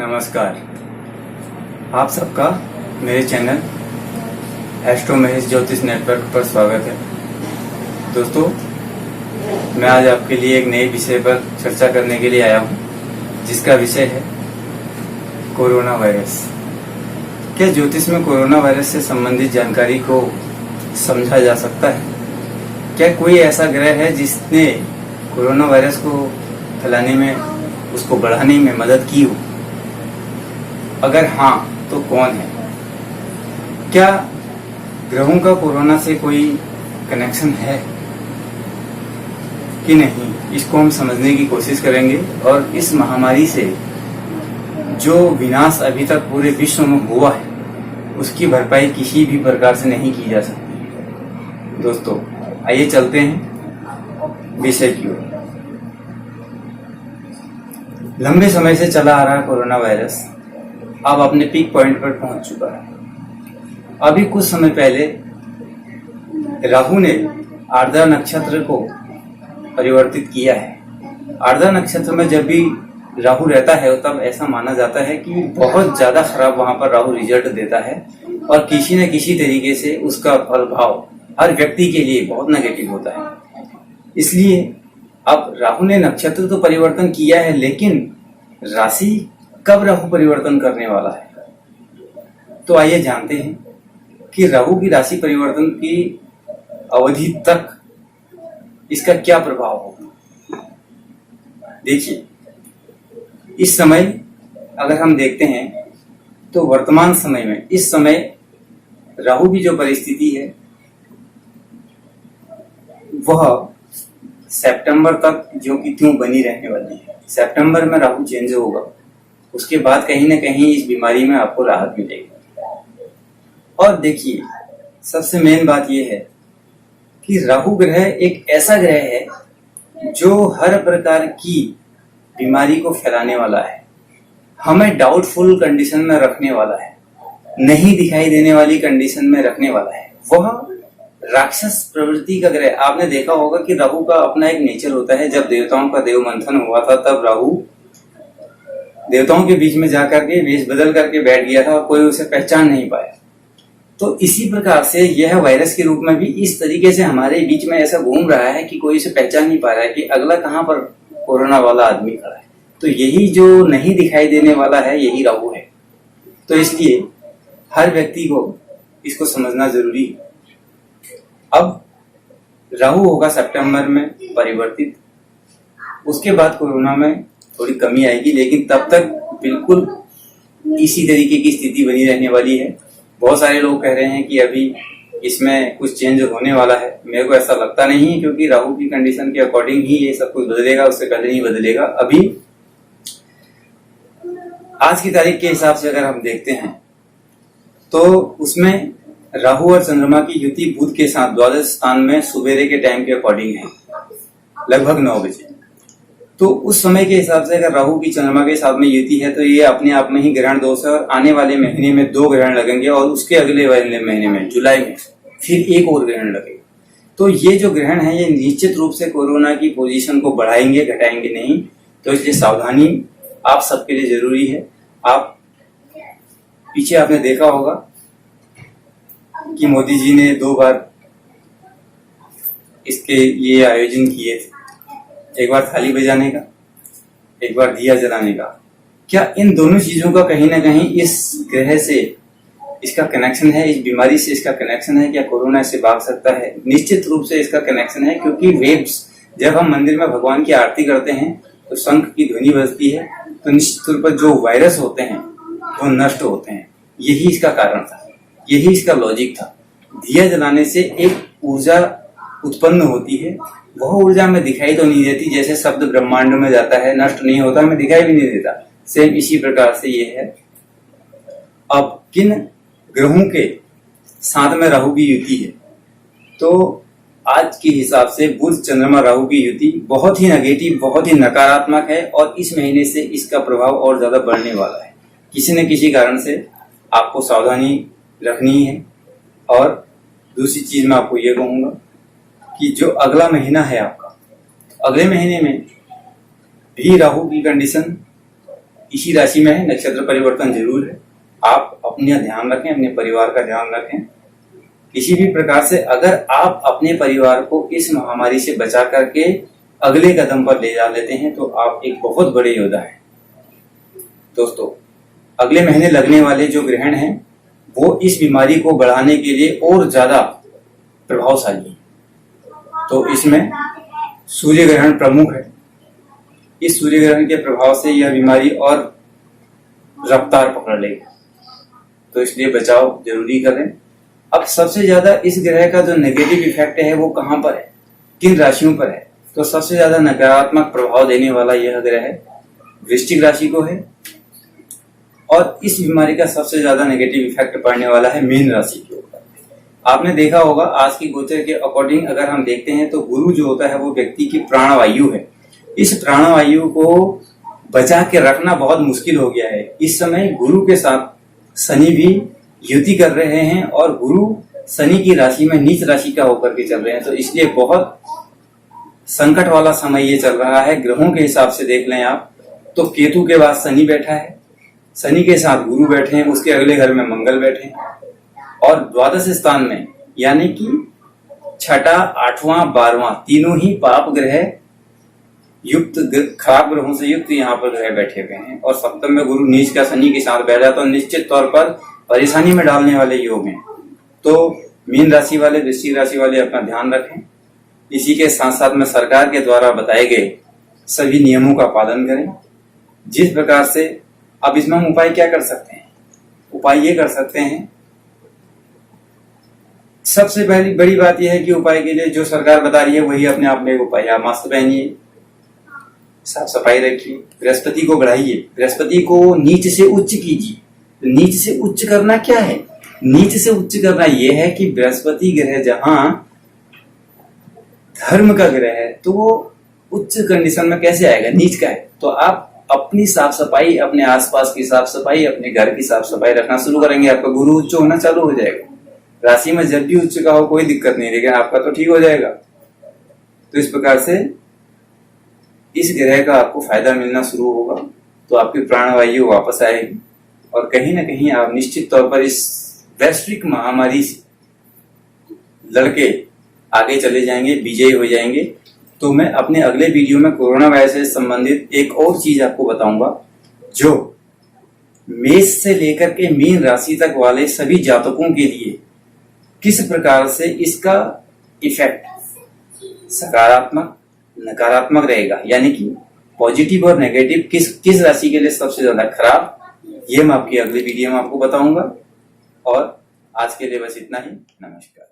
नमस्कार। आप सबका मेरे चैनल एस्ट्रो महेश ज्योतिष नेटवर्क पर स्वागत है। दोस्तों, मैं आज आपके लिए एक नए विषय पर चर्चा करने के लिए आया हूं, जिसका विषय है कोरोना वायरस। क्या ज्योतिष में कोरोना वायरस से संबंधित जानकारी को समझा जा सकता है? क्या कोई ऐसा ग्रह है जिसने कोरोना वायरस को फैलाने में, उसको बढ़ाने में मदद की हो? अगर हाँ, तो कौन है? क्या ग्रहों का कोरोना से कोई कनेक्शन है कि नहीं, इसको हम समझने की कोशिश करेंगे। और इस महामारी से जो विनाश अभी तक पूरे विश्व में हुआ है, उसकी भरपाई किसी भी प्रकार से नहीं की जा सकती। दोस्तों, आइए चलते हैं विषय की ओर। लंबे समय से चला आ रहा कोरोना वायरस अब अपने पीक पॉइंट पर पहुंच चुका है। अभी कुछ समय पहले राहु ने आर्द्रा नक्षत्र को परिवर्तित किया है। आर्द्रा नक्षत्र में जब भी राहु रहता है तब ऐसा माना जाता है कि बहुत ज्यादा खराब वहां पर राहु रिजल्ट देता है और किसी न किसी तरीके से उसका प्रभाव हर व्यक्ति के लिए बहुत नेगेटिव होता है। इसलिए अब राहु ने नक्षत्र तो परिवर्तन किया है, लेकिन राशि कब राहु परिवर्तन करने वाला है? तो आइए जानते हैं कि राहु की राशि परिवर्तन की अवधि तक इसका क्या प्रभाव होगा। देखिए, इस समय अगर हम देखते हैं तो वर्तमान समय में इस समय राहु की जो परिस्थिति है वह सितंबर तक जो कि त्यों बनी रहने वाली है। सितंबर में राहु चेंज होगा, उसके बाद कहीं ना कहीं इस बीमारी में आपको राहत मिलेगी। और देखिए, सबसे मेन बात यह है कि राहु ग्रह एक ऐसा ग्रह है जो हर प्रकार की बीमारी को फैलाने वाला है, हमें डाउटफुल कंडीशन में रखने वाला है, नहीं दिखाई देने वाली कंडीशन में रखने वाला है। वह राक्षस प्रवृत्ति का ग्रह। आपने देखा होगा कि राहु का अपना एक नेचर होता है। जब देवताओं का देव मंथन हुआ था तब राहु देवताओं के बीच में जाकर के वेश बदल करके बैठ गया था और कोई उसे पहचान नहीं पाया। तो इसी प्रकार से यह वायरस के रूप में भी इस तरीके से हमारे बीच में ऐसा घूम रहा है कि कोई इसे पहचान नहीं पा रहा है कि अगला कहां पर कोरोना वाला आदमी खड़ा है। तो यही जो नहीं दिखाई देने वाला है, यही राहु है। तो इसलिए हर व्यक्ति को इसको समझना जरूरी है। अब राहु होगा सितंबर में परिवर्तित, उसके बाद कोरोना में थोड़ी कमी आएगी, लेकिन तब तक बिल्कुल इसी तरीके की स्थिति बनी रहने वाली है। बहुत सारे लोग कह रहे हैं कि अभी इसमें कुछ चेंज होने वाला है। मेरे को ऐसा लगता नहीं है, क्योंकि राहु की कंडीशन के अकॉर्डिंग ही ये सब कुछ बदलेगा, उससे पहले नहीं बदलेगा। अभी आज की तारीख के हिसाब से अगर हम देखते हैं तो उसमें राहु और चंद्रमा की युति बुध के साथ द्वादश स्थान में सुबेरे के टाइम के अकॉर्डिंग है, लगभग 9 बजे। तो उस समय के हिसाब से अगर राहु की चंद्रमा के साथ में युति है तो ये अपने आप में ही ग्रहण दोष है। और आने वाले महीने में 2 ग्रहण लगेंगे और उसके अगले वाले महीने में जुलाई में फिर एक और ग्रहण लगेगा। तो ये जो ग्रहण है ये निश्चित रूप से कोरोना की पोजीशन को बढ़ाएंगे, घटाएंगे नहीं। तो इसलिए सावधानी आप सबके लिए जरूरी है। आप पीछे आपने देखा होगा कि मोदी जी ने 2 बार इसके ये आयोजन किए थे, एक बार थाली बजाने का, एक बार दिया जलाने का। क्या इन दोनों चीजों का कहीं ना कहीं इस ग्रह से इसका कनेक्शन है, इस बीमारी से इसका कनेक्शन है? क्या कोरोना इससे भाग सकता है? निश्चित रूप से इसका कनेक्शन है, क्योंकि वेव्स, जब हम मंदिर में भगवान की आरती करते हैं तो शंख की ध्वनि बजती है, तो निश्चित तौर पर जो वायरस होते हैं वो नष्ट होते हैं। यही इसका कारण था, यही इसका लॉजिक था। दिया जलाने से एक ऊर्जा उत्पन्न होती है, वह ऊर्जा में दिखाई तो नहीं देती, जैसे शब्द ब्रह्मांड में जाता है, नष्ट नहीं होता, हमें दिखाई भी नहीं देता। सेम इसी प्रकार से ये है। अब किन ग्रहों के साथ में राहु की युति है? तो आज के हिसाब से बुध चंद्रमा राहु की युति बहुत ही नेगेटिव, बहुत ही नकारात्मक है और इस महीने से इसका प्रभाव और ज्यादा बढ़ने वाला है। किसी न किसी कारण से आपको सावधानी रखनी है। और दूसरी चीज मैं आपको ये कहूंगा कि जो अगला महीना है आपका, अगले महीने में भी राहु की कंडीशन इसी राशि में है, नक्षत्र परिवर्तन जरूर है। आप अपना ध्यान रखें, अपने परिवार का ध्यान रखें। किसी भी प्रकार से अगर आप अपने परिवार को इस महामारी से बचा करके अगले कदम पर ले जा लेते हैं तो आप एक बहुत बड़े योद्धा हैं। दोस्तों, अगले महीने लगने वाले जो ग्रहण हैं वो इस बीमारी को बढ़ाने के लिए और ज्यादा प्रभावशाली है। तो इसमें सूर्य ग्रहण प्रमुख है। इस सूर्य ग्रहण के प्रभाव से यह बीमारी और रफ्तार पकड़ लेगी, तो इसलिए बचाव जरूरी करें। अब सबसे ज्यादा इस ग्रह का जो नेगेटिव इफेक्ट है वो कहां पर है, किन राशियों पर है? तो सबसे ज्यादा नकारात्मक प्रभाव देने वाला यह ग्रह वृश्चिक राशि को है, और इस बीमारी का सबसे ज्यादा नेगेटिव इफेक्ट पड़ने वाला है मीन राशि के ऊपर। आपने देखा होगा आज की गोचर के अकॉर्डिंग अगर हम देखते हैं तो गुरु जो होता है वो व्यक्ति की प्राणवायु है। इस प्राणवायु को बचा के रखना बहुत मुश्किल हो गया है। इस समय गुरु के साथ शनि भी युति कर रहे हैं और गुरु शनि की राशि में नीच राशि का होकर के चल रहे हैं, तो इसलिए बहुत संकट वाला समय ये चल रहा है। ग्रहों के हिसाब से देख लें आप तो केतु के बाद शनि बैठा है, शनि के साथ गुरु बैठे हैं, उसके अगले घर में मंगल बैठे हैं, और द्वादश स्थान में यानी कि छठा, आठवां, 12वां तीनों ही पाप ग्रह युक्त, खराब ग्रहों से युक्त यहाँ पर ग्रह बैठे हुए हैं, और सप्तम में गुरु नीच का शनि के साथ बैठा तो निश्चित तौर पर परेशानी में डालने वाले योग हैं। तो मीन राशि वाले, वृश्चिक राशि वाले अपना ध्यान रखें। इसी के साथ साथ में सरकार के द्वारा बताए गए सभी नियमों का पालन करें। जिस प्रकार से अब इसमें हम उपाय क्या कर सकते हैं? उपाय ये कर सकते हैं, सबसे पहली बड़ी बात यह है कि उपाय के लिए जो सरकार बता रही है वही अपने आप में एक उपाय है। मास्क पहनिए, साफ सफाई रखिए, बृहस्पति को बढ़ाइए, बृहस्पति को नीच से उच्च कीजिए। तो नीच से उच्च करना क्या है? नीच से उच्च करना यह है कि बृहस्पति ग्रह जहां धर्म का ग्रह है तो वो उच्च कंडीशन में कैसे आएगा? नीच का है। तो आप अपनी साफ सफाई, अपने आसपास की साफ सफाई, अपने घर की साफ सफाई रखना शुरू करेंगे, आपका गुरु उच्च होना चालू हो जाएगा। राशि में जब भी उच्च का हो कोई दिक्कत नहीं, लेकिन आपका तो ठीक हो जाएगा। तो इस प्रकार से इस ग्रह का आपको फायदा मिलना शुरू होगा, तो आपकी प्राणवायु वापस आएगी और कहीं ना कहीं आप निश्चित तौर पर इस वैश्विक महामारी से लड़के आगे चले जाएंगे, विजयी हो जाएंगे। तो मैं अपने अगले वीडियो में कोरोना वायरस से संबंधित एक और चीज आपको बताऊंगा, जो मेष से लेकर के मीन राशि तक वाले सभी जातकों के लिए किस प्रकार से इसका इफेक्ट सकारात्मक, नकारात्मक रहेगा, यानी कि पॉजिटिव और नेगेटिव किस राशि के लिए सबसे ज्यादा खराब, ये मैं आपकी अगली वीडियो में आपको बताऊंगा। और आज के लिए बस इतना ही। नमस्कार।